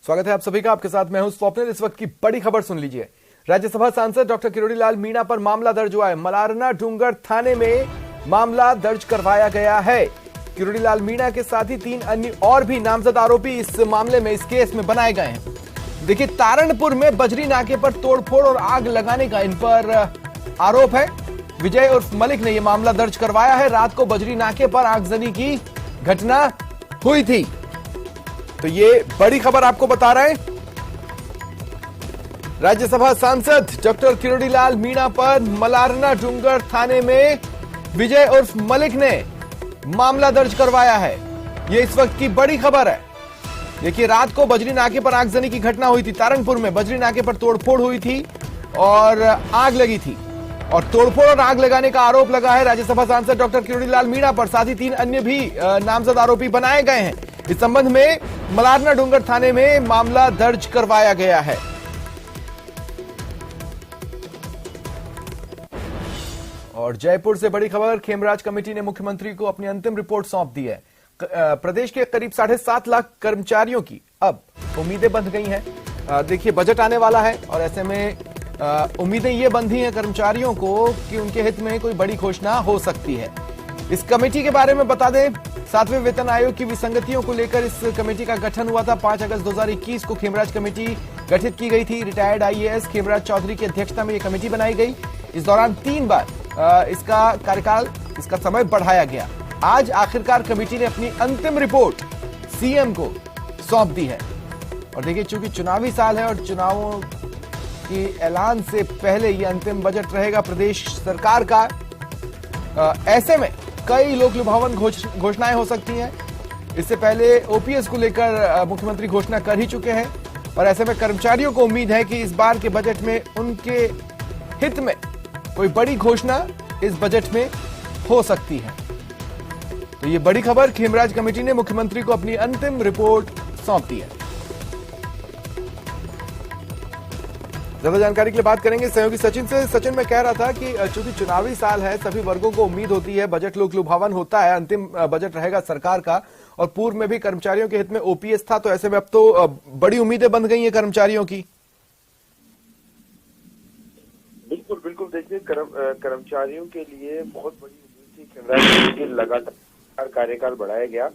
स्वागत है आप सभी का। आपके साथ मैं हूं स्वप्निल। इस वक्त की बड़ी खबर सुन लीजिए। राज्यसभा सांसद डॉक्टर किरोड़ीलाल मीणा पर मामला दर्ज हुआ है। मलारना डूंगर थाने में मामला दर्ज करवाया गया है। किरोड़ीलाल मीणा के साथ ही 3 अन्य और भी नामजद आरोपी इस मामले में, इस केस में बनाए गए हैं। देखिए, तारणपुर में बजरी नाके पर तोड़फोड़ और आग लगाने का इन पर आरोप है। विजय उर्फ मलिक ने यह मामला दर्ज करवाया है। रात को बजरी नाके पर आगजनी की घटना हुई थी। तो ये बड़ी खबर आपको बता रहे हैं। राज्यसभा सांसद डॉक्टर किरोड़ीलाल मीणा पर मलारना डूंगर थाने में विजय उर्फ मलिक ने मामला दर्ज करवाया है। ये इस वक्त की बड़ी खबर है। देखिए, रात को बजरी नाके पर आगजनी की घटना हुई थी। तारणपुर में बजरी नाके पर तोड़फोड़ हुई थी और आग लगी थी, और तोड़फोड़ और आग लगाने का आरोप लगा है राज्यसभा सांसद डॉक्टर किरोड़ीलाल मीणा पर। साथ ही 3 अन्य भी नामजद आरोपी बनाए गए हैं। इस संबंध में मलारना डूंगर थाने में मामला दर्ज करवाया गया है। और जयपुर से बड़ी खबर, खेमराज कमेटी ने मुख्यमंत्री को अपनी अंतिम रिपोर्ट सौंप दी है। प्रदेश के करीब 7.5 लाख कर्मचारियों की अब उम्मीदें बंध गई हैं। देखिए, बजट आने वाला है और ऐसे में उम्मीदें ये बंधी हैं कर्मचारियों को कि उनके हित में कोई बड़ी घोषणा हो सकती है। इस कमेटी के बारे में बता दें, 7वें वेतन आयोग की विसंगतियों को लेकर इस कमेटी का गठन हुआ था। 5 अगस्त 2021 को खेमराज कमेटी गठित की गई थी। रिटायर्ड आईएएस खेमराज चौधरी की अध्यक्षता में यह कमेटी बनाई गई। इस दौरान 3 बार इसका कार्यकाल, इसका समय बढ़ाया गया। आज आखिरकार कमेटी ने अपनी अंतिम रिपोर्ट सीएम को सौंप दी है। और देखिए, चूंकि चुनावी साल है और चुनावों की ऐलान से पहले यह अंतिम बजट रहेगा प्रदेश सरकार का, ऐसे में कई लोक लुभावन घोषणाएं हो सकती हैं। इससे पहले ओपीएस को लेकर मुख्यमंत्री घोषणा कर ही चुके हैं, और ऐसे में कर्मचारियों को उम्मीद है कि इस बार के बजट में उनके हित में कोई बड़ी घोषणा इस बजट में हो सकती है। तो ये बड़ी खबर, खेमराज कमेटी ने मुख्यमंत्री को अपनी अंतिम रिपोर्ट सौंप दी है। ज्यादा जानकारी के लिए बात करेंगे सहयोगी सचिन से। सचिन, मैं कह रहा था कि चूंकि चुनावी साल है, सभी वर्गों को उम्मीद होती है, बजट लोक लुभावन होता है, अंतिम बजट रहेगा सरकार का, और पूर्व में भी कर्मचारियों के हित में ओपीएस था। तो ऐसे में अब तो बड़ी उम्मीदें बंध गई हैं कर्मचारियों की। बिल्कुल देखिए, कर्मचारियों के लिए बहुत बड़ी उम्मीद थी। खेमराज की लगातार कार्यकाल बढ़ाया गया,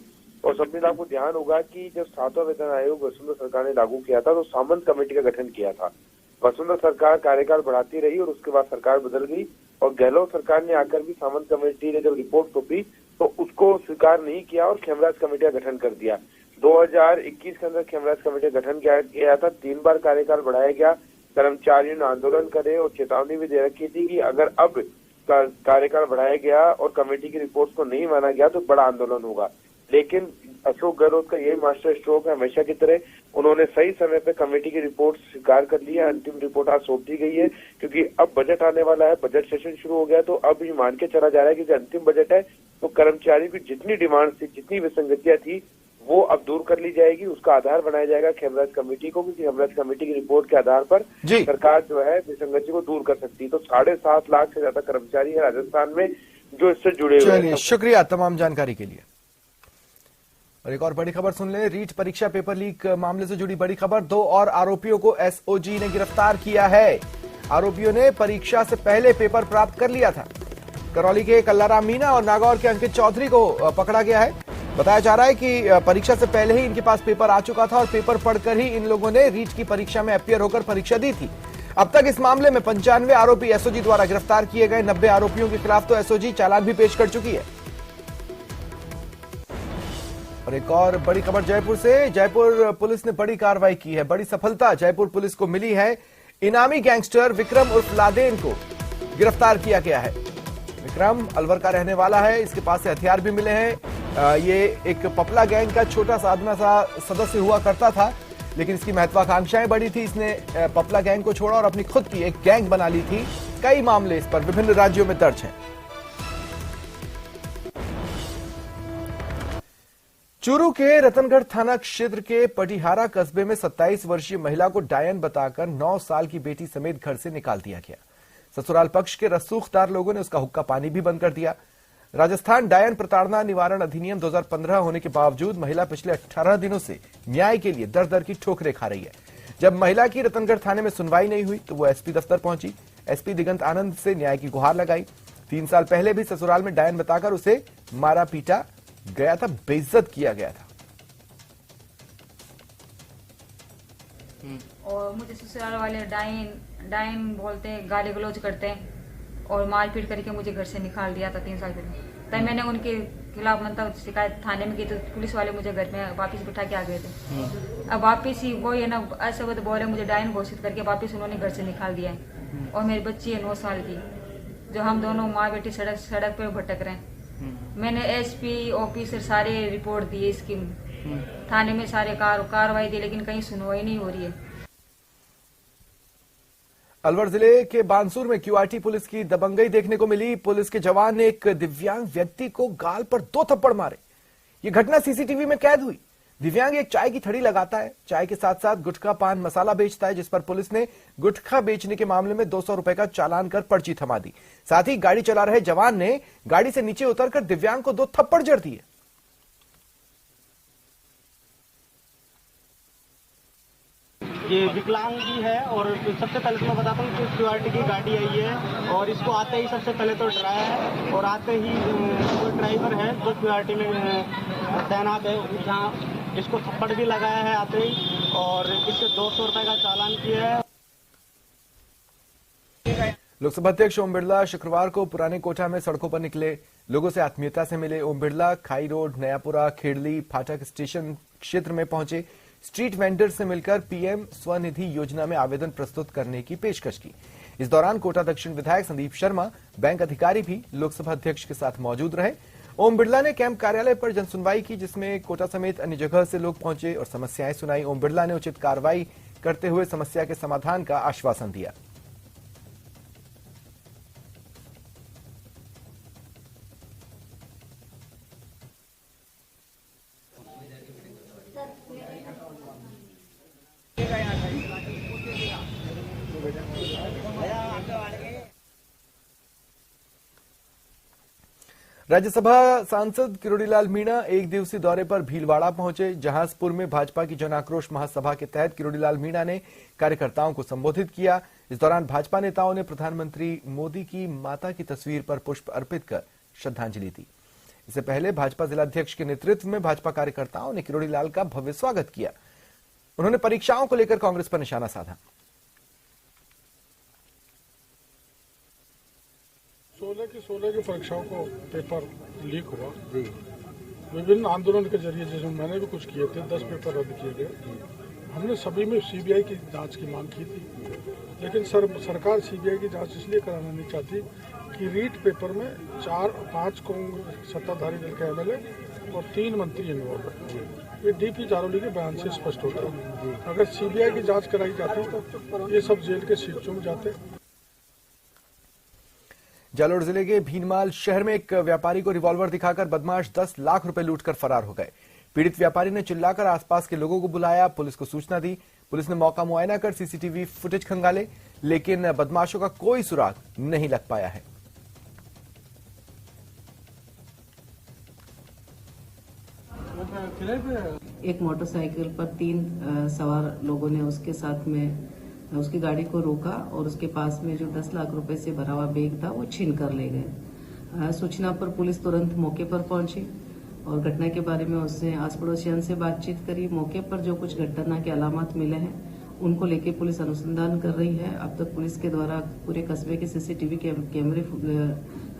और सबसे आपको ध्यान होगा कि जब 7वां वेतन आयोग वसुंधरा सरकार ने लागू किया था तो सामंत कमेटी का गठन किया था। वसुंधरा सरकार कार्यकाल बढ़ाती रही और उसके बाद सरकार बदल गई, और गहलोत सरकार ने आकर भी सामंत कमेटी ने जब रिपोर्ट सौंपी तो उसको स्वीकार नहीं किया और खेमराज कमेटी का गठन कर दिया। 2021 के अंदर खेमराज कमेटी का गठन किया गया था। 3 बार कार्यकाल बढ़ाया गया। कर्मचारियों ने आंदोलन करे और चेतावनी भी दे रखी थी कि अगर अब कार्यकाल बढ़ाया गया और कमेटी की रिपोर्ट को नहीं माना गया तो बड़ा आंदोलन होगा। लेकिन अशोक गहलोत का यही मास्टर स्ट्रोक है, हमेशा की तरह उन्होंने सही समय पे कमेटी की रिपोर्ट स्वीकार कर ली है। अंतिम रिपोर्ट आज सौंप दी गई है, क्योंकि अब बजट आने वाला है, बजट सेशन शुरू हो गया, तो अब ये मान के चला जा रहा है कि जो अंतिम बजट है तो कर्मचारी की जितनी डिमांड थी, जितनी विसंगतियां थी, वो अब दूर कर ली जाएगी। उसका आधार बनाया जाएगा खेमराज कमेटी को, क्योंकि खेमराज कमेटी की रिपोर्ट के आधार पर सरकार जो है विसंगति को दूर कर सकती है। तो 7.5 लाख से ज्यादा कर्मचारी है राजस्थान में जो इससे जुड़े हुए हैं। शुक्रिया तमाम जानकारी के लिए। और एक और बड़ी खबर सुन लें, रीट परीक्षा पेपर लीक मामले से जुड़ी बड़ी खबर। 2 और आरोपियों को एसओजी ने गिरफ्तार किया है। आरोपियों ने परीक्षा से पहले पेपर प्राप्त कर लिया था। करौली के कल्लाराम मीणा और नागौर के अंकित चौधरी को पकड़ा गया है। बताया जा रहा है कि परीक्षा से पहले ही इनके पास पेपर आ चुका था और पेपर पढ़कर ही इन लोगों ने रीट की परीक्षा में अपीयर होकर परीक्षा दी थी। अब तक इस मामले में 95 आरोपी एसओजी द्वारा गिरफ्तार किए गए। 90 आरोपियों के खिलाफ तो एसओजी चालान भी पेश कर चुकी है। और एक और बड़ी खबर जयपुर से। जयपुर पुलिस ने बड़ी कार्रवाई की है। बड़ी सफलता जयपुर पुलिस को मिली है। इनामी गैंगस्टर विक्रम उर्फ लादेन को गिरफ्तार किया गया है। विक्रम अलवर का रहने वाला है। इसके पास से हथियार भी मिले हैं। ये एक पपला गैंग का छोटा साधना सा सदस्य हुआ करता था, लेकिन इसकी महत्वाकांक्षाएं बड़ी थी। इसने पपला गैंग को छोड़ा और अपनी खुद की एक गैंग बना ली थी। कई मामले इस पर विभिन्न राज्यों में दर्ज हैं। चूरू के रतनगढ़ थाना क्षेत्र के पटिहारा कस्बे में 27 वर्षीय महिला को डायन बताकर 9 साल की बेटी समेत घर से निकाल दिया गया। ससुराल पक्ष के रसूखदार लोगों ने उसका हुक्का पानी भी बंद कर दिया। राजस्थान डायन प्रताड़ना निवारण अधिनियम 2015 होने के बावजूद महिला पिछले 18 दिनों से न्याय के लिए दर दर की ठोकरें खा रही है। जब महिला की रतनगढ़ थाने में सुनवाई नहीं हुई तो वो एसपी दफ्तर पहुंची। एसपी दिगंत आनंद से न्याय की गुहार लगाई। 3 साल पहले भी ससुराल में डायन बताकर उसे मारा पीटा गया था, बेइज्जत किया गया था। और मुझे ससुराल वाले डाइन बोलते हैं, गाली गलौज करते हैं और मारपीट करके मुझे घर से निकाल दिया था 3 साल पहले। तब मैंने उनके खिलाफ मतलब शिकायत थाने में की तो पुलिस वाले मुझे घर में वापस बिठा के आ गए थे। अब वापस ही वो है ना अशब्द बोले, मुझे डायन घोषित करके वापस उन्होंने घर से निकाल दिया है। और मेरी बच्ची है 9 साल की, जो हम दोनों माँ बेटी सड़क पे भटक रहे हैं। मैंने एसपी ऑफिसर सारे रिपोर्ट दिए, इसकी थाने में सारे कार्रवाई दी, लेकिन कहीं सुनवाई नहीं हो रही है। अलवर जिले के बानसूर में क्यूआरटी पुलिस की दबंगई देखने को मिली। पुलिस के जवान ने एक दिव्यांग व्यक्ति को गाल पर 2 थप्पड़ मारे। ये घटना सीसीटीवी में कैद हुई। दिव्यांग एक चाय की थड़ी लगाता है, चाय के साथ साथ गुटखा पान मसाला बेचता है, जिस पर पुलिस ने गुटखा बेचने के मामले में 200 रुपए का चालान कर पर्ची थमा दी। साथ ही गाड़ी चला रहे जवान ने गाड़ी से नीचे उतरकर दिव्यांग को 2 थप्पड़ जड़ दिए। ये विकलांग भी है और सबसे पहले तो मैं बताता हूँ कि क्यूआरटी की गाड़ी आई है और इसको आते ही सबसे पहले तो डराया है और आते ही कोई ड्राइवर है जो क्यूआरटी में तैनात है, जहाँ इसको थप्पड़ भी लगाया है आते ही और इससे 200 रुपए का चालान किया है। लोकसभा अध्यक्ष ओम बिरला शुक्रवार को पुराने कोटा में सड़कों पर निकले, लोगों से आत्मीयता से मिले। ओम बिरला खाई रोड, नयापुरा, खेड़ली, फाटक स्टेशन क्षेत्र में पहुंचे। स्ट्रीट वेंडर से मिलकर पीएम स्वनिधि योजना में आवेदन प्रस्तुत करने की पेशकश की। इस दौरान कोटा दक्षिण विधायक संदीप शर्मा, बैंक अधिकारी भी लोकसभा अध्यक्ष के साथ मौजूद रहे। ओम बिरला ने कैंप कार्यालय पर जनसुनवाई की, जिसमें कोटा समेत अन्य जगह से लोग पहुंचे और समस्याएं सुनाई। ओम बिरला ने उचित कार्रवाई करते हुए समस्या के समाधान का आश्वासन दिया। राज्यसभा सांसद किरोड़ीलाल मीणा एक दिवसीय दौरे पर भीलवाड़ा पहुंचे। जहांजपुर में भाजपा की जन आक्रोश महासभा के तहत किरोड़ीलाल मीणा ने कार्यकर्ताओं को संबोधित किया। इस दौरान भाजपा नेताओं ने प्रधानमंत्री मोदी की माता की तस्वीर पर पुष्प अर्पित कर श्रद्धांजलि दी। इससे पहले भाजपा जिलाध्यक्ष के नेतृत्व में भाजपा कार्यकर्ताओं ने किरोड़ीलाल का भव्य स्वागत किया। उन्होंने परीक्षाओं को लेकर कांग्रेस पर निशाना साधा। 16 की परीक्षाओं को पेपर लीक हुआ। विभिन्न आंदोलन के जरिए, जिसमें मैंने भी कुछ किए थे, 10 पेपर रद्द किए गए। हमने सभी में सीबीआई की जांच की मांग की थी, लेकिन सरकार सीबीआई की जांच इसलिए कराना नहीं चाहती कि रीट पेपर में 4-5 सत्ताधारी दल के एमएलए और 3 मंत्री इन्वॉल्व है। ये डीपी जारोली के बयान से स्पष्ट होता है। अगर सीबीआई की जांच कराई जाती तो ये सब जेल के सीट चूम जाते। जालोर जिले के भीनमाल शहर में एक व्यापारी को रिवॉल्वर दिखाकर बदमाश 10 लाख रुपए लूटकर फरार हो गए। पीड़ित व्यापारी ने चिल्लाकर आसपास के लोगों को बुलाया, पुलिस को सूचना दी। पुलिस ने मौका मुआयना कर सीसीटीवी फुटेज खंगाले, लेकिन बदमाशों का कोई सुराग नहीं लग पाया है। एक मोटरसाइकिल पर 3 सवार लोगों ने उसके साथ में उसकी गाड़ी को रोका और उसके पास में जो 10 लाख रुपए से भरा हुआ बैग था वो छीन कर ले गए। सूचना पर पुलिस तुरंत मौके पर पहुंची और घटना के बारे में उससे आस पड़ोसियों से बातचीत करी। मौके पर जो कुछ घटना के अलामत मिले हैं उनको लेके पुलिस अनुसंधान कर रही है। अब तक पुलिस के द्वारा पूरे कस्बे के सीसीटीवी कैमरे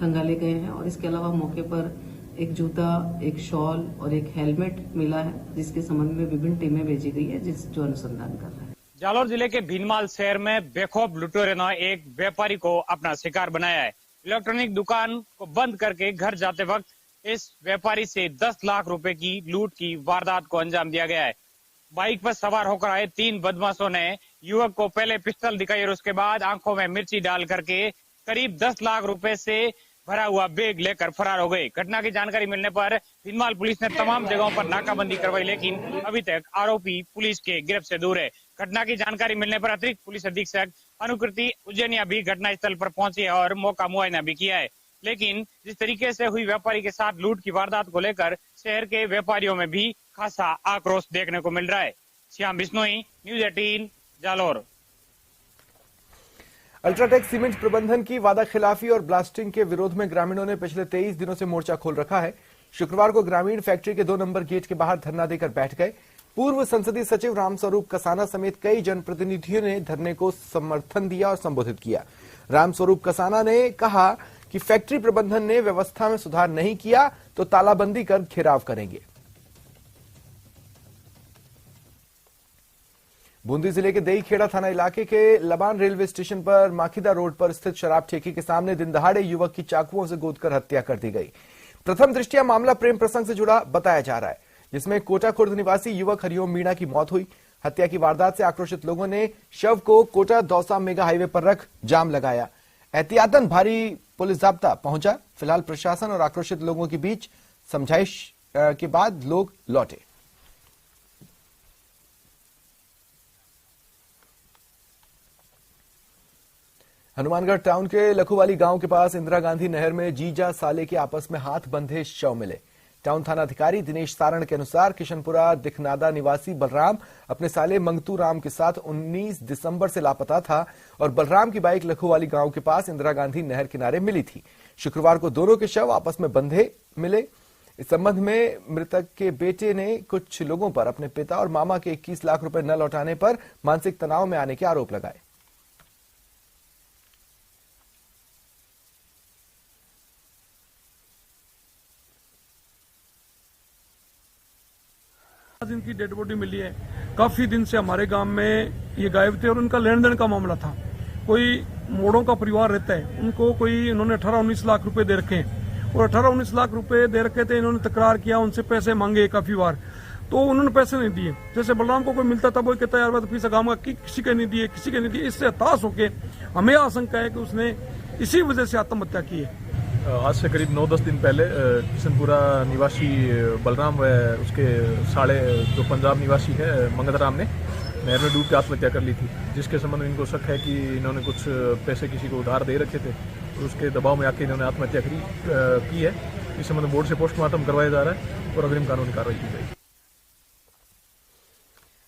खंगाले गए हैं और इसके अलावा मौके पर एक जूता, एक शॉल और एक हेलमेट मिला है, जिसके संबंध में विभिन्न टीमें भेजी गई है जो अनुसंधान कर रहा है। जालौर जिले के भीनमाल शहर में बेखौफ लुटेरों ने एक व्यापारी को अपना शिकार बनाया है। इलेक्ट्रॉनिक दुकान को बंद करके घर जाते वक्त इस व्यापारी से 10 लाख रुपए की लूट की वारदात को अंजाम दिया गया है। बाइक पर सवार होकर आए 3 बदमाशों ने युवक को पहले पिस्टल दिखाई और उसके बाद आंखों में मिर्ची डाल करके करीब 10 लाख रुपए से भरा हुआ बैग लेकर फरार हो गए। घटना की जानकारी मिलने पर भीनमाल पुलिस ने तमाम जगहों पर नाकाबंदी करवाई, लेकिन अभी तक आरोपी पुलिस के गिरफ्त से दूर है। घटना की जानकारी मिलने पर अतिरिक्त पुलिस अधीक्षक अनुकृति उज्जैनिया भी घटनास्थल पर पहुंची है और मौका मुआयना भी किया है, लेकिन जिस तरीके से हुई व्यापारी के साथ लूट की वारदात को लेकर शहर के व्यापारियों में भी खासा आक्रोश देखने को मिल रहा है। Shyam Bishnoi, news 18, Jalore. UltraTech cement प्रबंधन की वादा खिलाफी और ब्लास्टिंग के विरोध में ग्रामीणों ने पिछले 23 दिनों से मोर्चा खोल रखा है। शुक्रवार को ग्रामीण फैक्ट्री के 2 नंबर गेट के बाहर धरना देकर बैठ गए। पूर्व संसदीय सचिव रामस्वरूप कसाना समेत कई जनप्रतिनिधियों ने धरने को समर्थन दिया और संबोधित किया। रामस्वरूप कसाना ने कहा कि फैक्ट्री प्रबंधन ने व्यवस्था में सुधार नहीं किया तो तालाबंदी कर घेराव करेंगे। बूंदी जिले के देईखेड़ा थाना इलाके के लबान रेलवे स्टेशन पर माखीदा रोड पर स्थित शराब ठेके के सामने दिन दहाड़े युवक की चाकुओं से गोदकर हत्या कर दी गई। प्रथम दृष्टया मामला प्रेम प्रसंग से जुड़ा बताया जा रहा है, जिसमें कोटा खुर्द निवासी युवक हरिओम मीणा की मौत हुई। हत्या की वारदात से आक्रोशित लोगों ने शव को कोटा दौसा मेगा हाईवे पर रख जाम लगाया। एहतियातन भारी पुलिस जाब्ता पहुंचा। फिलहाल प्रशासन और आक्रोशित लोगों के बीच समझाइश के बाद लोग लौटे। हनुमानगढ़ टाउन के लखुवाली गांव के पास इंदिरा गांधी नहर में जीजा साले के आपस में हाथ बंधे शव मिले। टाउन थाना अधिकारी दिनेश सारण के अनुसार किशनपुरा दिखनादा निवासी बलराम अपने साले मंगतू राम के साथ 19 दिसंबर से लापता था और बलराम की बाइक लखुवाली गांव के पास इंदिरा गांधी नहर किनारे मिली थी। शुक्रवार को दोनों के शव आपस में बंधे मिले। इस संबंध में मृतक के बेटे ने कुछ लोगों पर अपने पिता और मामा के 21 लाख रुपए न लौटाने पर मानसिक तनाव में आने के आरोप लगाए। इनकी डेड बॉडी मिली है। काफी दिन से हमारे गांव में ये गायब थे और उनका लेन देन का मामला था। कोई मोड़ों का परिवार रहता है, उनको कोई इन्होंने 18-19 लाख रुपए दे रखे हैं और 18-19 लाख रुपए दे रखे थे। इन्होंने तकरार किया, उनसे पैसे मांगे काफी बार, तो उन्होंने पैसे नहीं दिए। जैसे बलराम को कोई मिलता था वो कहता यार तो पैसा गांव का किसी के नहीं दिए, किसी के नहीं दिए। इससे हताश होकर हमें आशंका है कि उसने इसी वजह से आत्महत्या की है। आज से करीब 9-10 दिन पहले किशनपुरा निवासी बलराम व उसके साले जो पंजाब निवासी है मंगत राम ने नहर में डूब के आत्महत्या कर ली थी, जिसके संबंध में इनको शक है कि इन्होंने कुछ पैसे किसी को उधार दे रखे थे और उसके दबाव में आके इन्होंने आत्महत्या की है। इस संबंध में बोर्ड से पोस्टमार्टम करवाया जा रहा है और अग्रिम कानूनी कार्रवाई की जाएगी।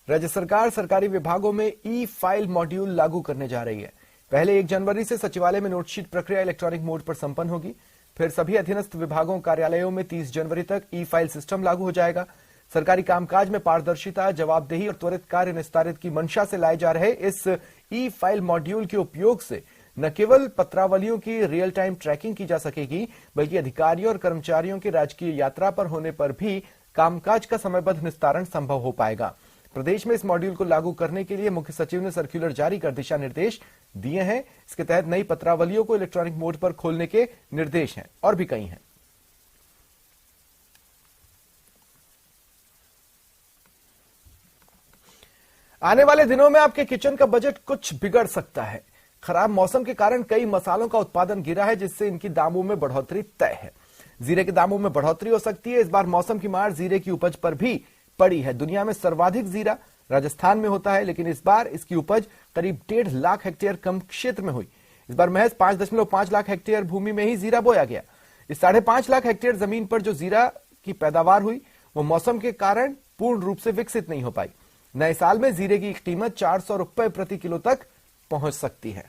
राज्य सरकार सरकारी विभागों में ई फाइल मॉड्यूल लागू करने जा रही है। पहले 1 जनवरी से सचिवालय में नोटशीट प्रक्रिया इलेक्ट्रॉनिक मोड पर संपन्न होगी। फिर सभी अधीनस्थ विभागों कार्यालयों में 30 जनवरी तक ई फाइल सिस्टम लागू हो जाएगा। सरकारी कामकाज में पारदर्शिता, जवाबदेही और त्वरित कार्य निस्तारित की मंशा से लाए जा रहे इस ई फाइल मॉड्यूल के उपयोग से न केवल पत्रावलियों की रियल टाइम ट्रैकिंग की जा सकेगी, बल्कि अधिकारियों और कर्मचारियों की राजकीय यात्रा पर होने पर भी कामकाज का समयबद्ध निस्तारण संभव हो पाएगा। प्रदेश में इस मॉड्यूल को लागू करने के लिए मुख्य सचिव ने सर्कुलर जारी कर दिशा निर्देश दिए हैं। इसके तहत नई पत्रावलियों को इलेक्ट्रॉनिक मोड पर खोलने के निर्देश हैं और भी कई हैं। आने वाले दिनों में आपके किचन का बजट कुछ बिगड़ सकता है। खराब मौसम के कारण कई मसालों का उत्पादन गिरा है, जिससे इनकी दामों में बढ़ोतरी तय है। जीरे के दामों में बढ़ोतरी हो सकती है। इस बार मौसम की मार जीरे की उपज पर भी पड़ी है। दुनिया में सर्वाधिक जीरा राजस्थान में होता है, लेकिन इस बार इसकी उपज करीब 1.5 लाख हेक्टेयर कम क्षेत्र में हुई। इस बार महज 5.5 लाख हेक्टेयर भूमि में ही जीरा बोया गया। इस 5.5 लाख हेक्टेयर जमीन पर जो जीरा की पैदावार हुई वो मौसम के कारण पूर्ण रूप से विकसित नहीं हो पाई। नए साल में जीरे की कीमत 400 रुपए प्रति किलो तक पहुंच सकती है।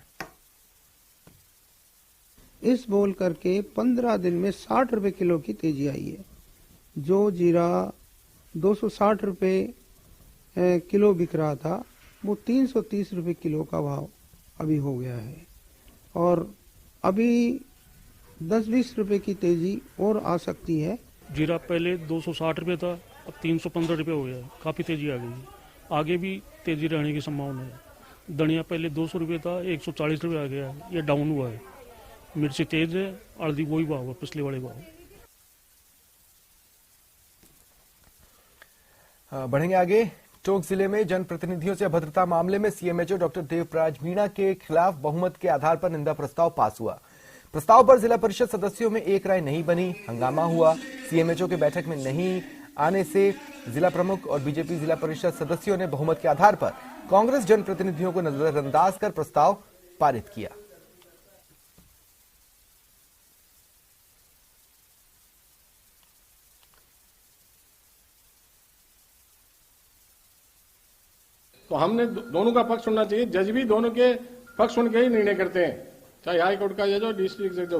इस बोल करके 15 दिन में 60 रुपए किलो की तेजी आई है। जो जीरा 260 रुपए किलो बिक रहा था वो 330 रुपए किलो का भाव अभी हो गया है और अभी 10-20 रुपए की तेजी और आ सकती है। जीरा पहले 260 रुपए था, अब 315 रुपए हो गया है। काफी तेजी आ गई है, आगे भी तेजी रहने की संभावना है। धनिया पहले 200 रुपए था, 140 रुपए आ गया है, ये डाउन हुआ है। मिर्ची तेज है, हल्दी वही भाव है, पिछले वाले भाव। बढ़ेंगे आगे। टोंक जिले में जनप्रतिनिधियों से अभद्रता मामले में सीएमएचओ डॉक्टर देवराज मीणा के खिलाफ बहुमत के आधार पर निंदा प्रस्ताव पास हुआ। प्रस्ताव पर जिला परिषद सदस्यों में एक राय नहीं बनी, हंगामा हुआ। सीएमएचओ के बैठक में नहीं आने से जिला प्रमुख और बीजेपी जिला परिषद सदस्यों ने बहुमत के आधार पर कांग्रेस जनप्रतिनिधियों को नजरअंदाज कर प्रस्ताव पारित किया। तो हमने दोनों का पक्ष सुनना चाहिए। जज भी दोनों के पक्ष सुन के ही निर्णय करते हैं, चाहे हाई कोर्ट का जज हो, डिस्ट्रिक्ट जज हो,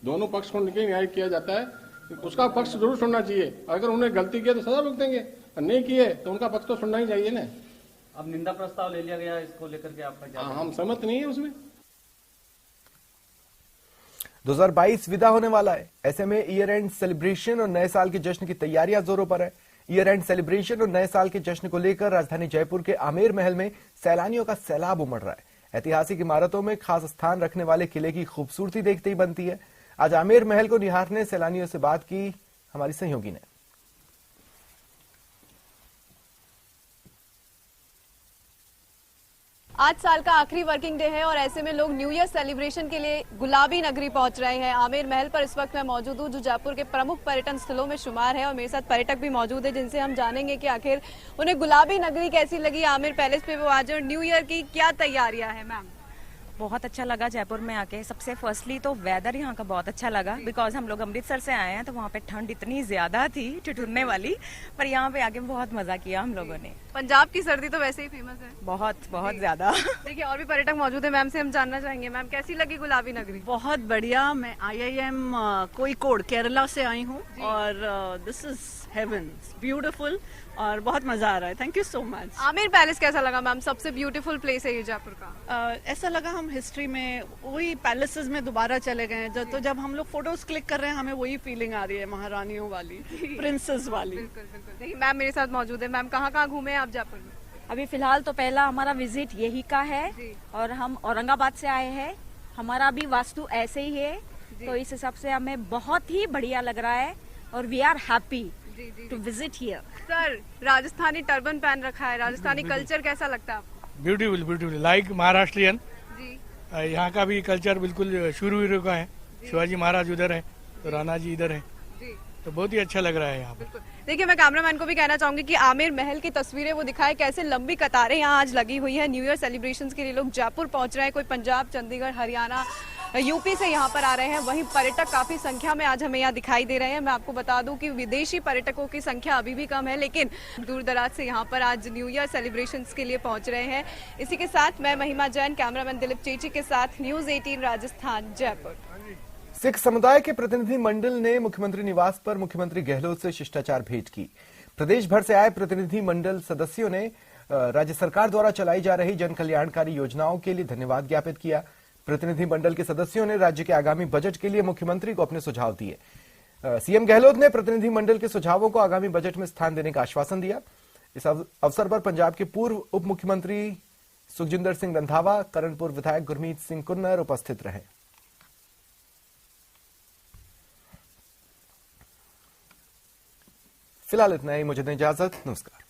दोनों पक्ष सुन के न्याय किया जाता है। उसका पक्ष जरूर सुनना चाहिए। अगर उन्होंने गलती की तो सजा भुगतेंगे, नहीं किए तो उनका पक्ष तो सुनना ही चाहिए ना। अब निंदा प्रस्ताव ले लिया गया, इसको लेकर के आपका क्या? हम सहमत नहीं है उसमें। 2022 विदा होने वाला है, ऐसे में ईयर एंड सेलिब्रेशन और नए साल के जश्न की तैयारियां जोरों पर है। ईयर एंड सेलिब्रेशन और नए साल के जश्न को लेकर राजधानी जयपुर के आमेर महल में सैलानियों का सैलाब उमड़ रहा है। ऐतिहासिक इमारतों में खास स्थान रखने वाले किले की खूबसूरती देखते ही बनती है। आज आमेर महल को निहारने सैलानियों से बात की हमारी सहयोगी ने। आज साल का आखिरी वर्किंग डे है और ऐसे में लोग न्यू ईयर सेलिब्रेशन के लिए गुलाबी नगरी पहुंच रहे हैं। आमेर महल पर इस वक्त मैं मौजूद हूं, जो जयपुर के प्रमुख पर्यटन स्थलों में शुमार है, और मेरे साथ पर्यटक भी मौजूद है जिनसे हम जानेंगे कि आखिर उन्हें गुलाबी नगरी कैसी लगी। आमेर पैलेस पे वो आज और न्यू ईयर की क्या तैयारियां हैं मैम? बहुत अच्छा लगा जयपुर में आके। सबसे फर्स्टली तो वेदर यहाँ का बहुत अच्छा लगा, बिकॉज हम लोग अमृतसर से आए हैं तो वहाँ पे ठंड इतनी ज्यादा थी ठिठुरने वाली, पर यहाँ पे आके बहुत मजा किया हम लोगों ने। पंजाब की सर्दी तो वैसे ही फेमस है, बहुत बहुत ज्यादा। देखिए और भी पर्यटक मौजूद है, मैम से हम जानना चाहेंगे। मैम कैसी लगी गुलाबी नगरी? बहुत बढ़िया। मैं IIM कोझिकोड केरला से आई हूँ और दिस इज हेवन, ब्यूटीफुल और बहुत मजा आ रहा है। Thank you so much. Amer palace कैसा लगा मैम? सबसे ब्यूटीफुल प्लेस है ये जयपुर का। ऐसा लगा हम हिस्ट्री में वही पैलेसेस में दोबारा चले गए हैं। तो जब हम लोग फोटोज क्लिक कर रहे हैं हमें वही फीलिंग आ रही है, महारानियों वाली, प्रिंसेस वाली। बिल्कुल बिल्कुल। देखिए मैम मेरे साथ मौजूद है। मैम कहाँ घूमे आप जयपुर में? अभी फिलहाल तो पहला हमारा विजिट यही का है और हम औरंगाबाद से आए हैं। हमारा भी वास्तु ऐसे ही है, तो इस हिसाब से हमें बहुत ही बढ़िया लग रहा है और we are happy to visit here. Sir Rajasthani turban पहन रखा है, राजस्थानी कल्चर कैसा लगता है आपको? Beautiful beautiful, like Maharashtrian. जी यहाँ का भी कल्चर बिल्कुल शुरू का है। शिवाजी महाराज उधर है तो राणा जी इधर है, तो बहुत ही अच्छा लग रहा है यहाँ पर। देखिए मैं कैमरामैन को भी कहना चाहूंगी कि आमेर महल की तस्वीरें वो दिखाए, कैसे लंबी कतारें यहाँ आज लगी हुई है। न्यू ईयर सेलिब्रेशंस के लिए लोग जयपुर पहुंच रहे हैं, कोई पंजाब, चंडीगढ़, हरियाणा, यूपी से यहाँ पर आ रहे हैं। वहीं पर्यटक काफी संख्या में आज हमें यहाँ दिखाई दे रहे हैं। मैं आपको बता दूं कि विदेशी पर्यटकों की संख्या अभी भी कम है, लेकिन दूर दराज से यहाँ पर आज न्यू ईयर सेलिब्रेशंस के लिए पहुंच रहे हैं। इसी के साथ मैं महिमा जैन, कैमरामैन दिलीप चेची के साथ न्यूज 18 राजस्थान जयपुर। सिख समुदाय के प्रतिनिधि मंडल ने मुख्यमंत्री निवास पर मुख्यमंत्री गहलोत से शिष्टाचार भेंट की। प्रदेश भर से आए प्रतिनिधि मंडल सदस्यों ने राज्य सरकार द्वारा चलाई जा रही जन कल्याणकारी योजनाओं के लिए धन्यवाद ज्ञापित किया। प्रतिनिधि मंडल के सदस्यों ने राज्य के आगामी बजट के लिए मुख्यमंत्री को अपने सुझाव दिए। सीएम गहलोत ने प्रतिनिधि मंडल के सुझावों को आगामी बजट में स्थान देने का आश्वासन दिया। इस अवसर पर पंजाब के पूर्व उप मुख्यमंत्री सुखजिंदर सिंह रंधावा, करणपुर विधायक गुरमीत सिंह कुन्नर उपस्थित रहे। फिलहाल इतना ही, मुझे दें इजाजत, नमस्कार।